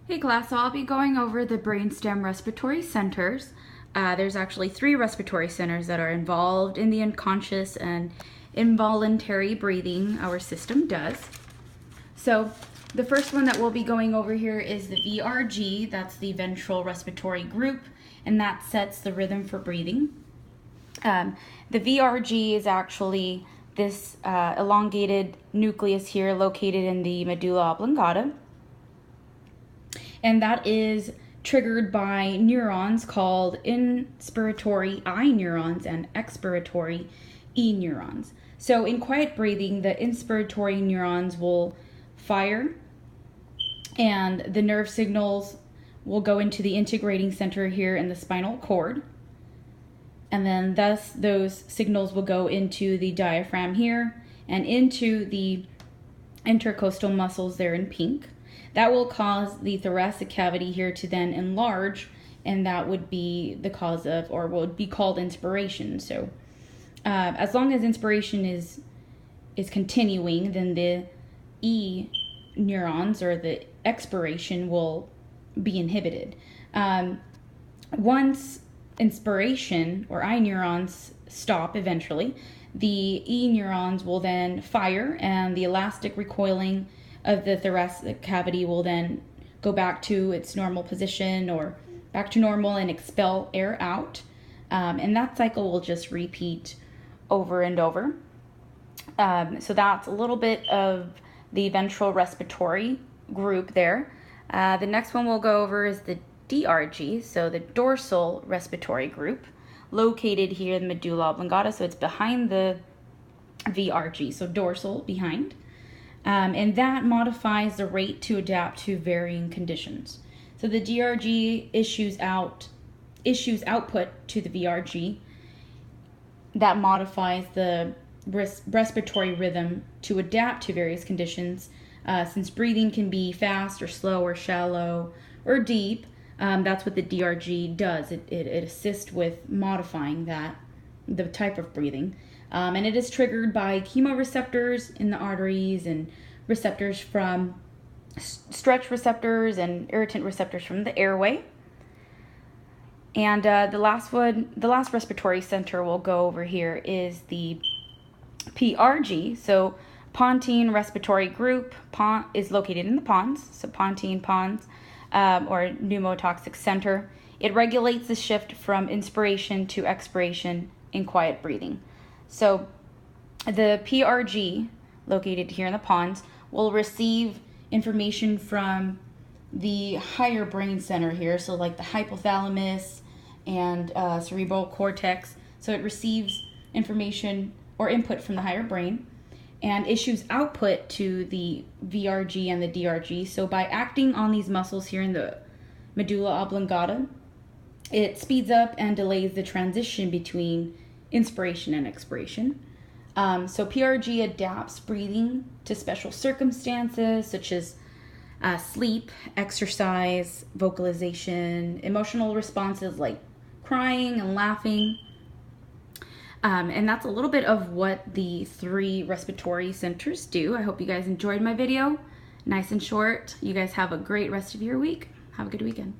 Hey class, so I'll be going over the Brainstem respiratory centers. There's actually 3 respiratory centers that are involved in the unconscious and involuntary breathing our system does. So the first one that we'll be going over here is the VRG, that's the ventral respiratory group, and that sets the rhythm for breathing. The VRG is actually this elongated nucleus here located in the medulla oblongata. And that is triggered by neurons called inspiratory I neurons and expiratory E neurons. So in quiet breathing, the inspiratory neurons will fire and the nerve signals will go into the integrating center here in the spinal cord. And then thus those signals will go into the diaphragm here and into the intercostal muscles there in pink. That will cause the thoracic cavity here to then enlarge, and that would be the cause of, or would be called inspiration. So as long as inspiration is continuing, then the E neurons or the expiration will be inhibited. Once inspiration or I neurons stop eventually, the E neurons will then fire, and the elastic recoiling of the thoracic cavity will then go back to its normal position or back to normal and expel air out. And that cycle will just repeat over and over. So that's a little bit of the ventral respiratory group there. The next one we'll go over is the DRG, so the dorsal respiratory group, located here in the medulla oblongata. So it's behind the VRG, so dorsal behind. And that modifies the rate to adapt to varying conditions. So the DRG issues output to the VRG that modifies the respiratory rhythm to adapt to various conditions. Since breathing can be fast or slow or shallow or deep, that's what the DRG does. It assists with modifying the type of breathing. And it is triggered by chemoreceptors in the arteries and receptors from stretch receptors and irritant receptors from the airway. And the last respiratory center we'll go over here is the PRG. So pontine respiratory group is located in the pons. So pontine pons or pneumotoxic center. It regulates the shift from inspiration to expiration in quiet breathing. So the PRG, located here in the pons, will receive information from the higher brain center here, so like the hypothalamus and cerebral cortex. So it receives information or input from the higher brain and issues output to the VRG and the DRG. So by acting on these muscles here in the medulla oblongata, it speeds up and delays the transition between inspiration and expiration. So PRG adapts breathing to special circumstances such as sleep, exercise, vocalization, emotional responses like crying and laughing. And that's a little bit of what the 3 respiratory centers do. I hope you guys enjoyed my video. Nice and short. You guys have a great rest of your week. Have a good weekend.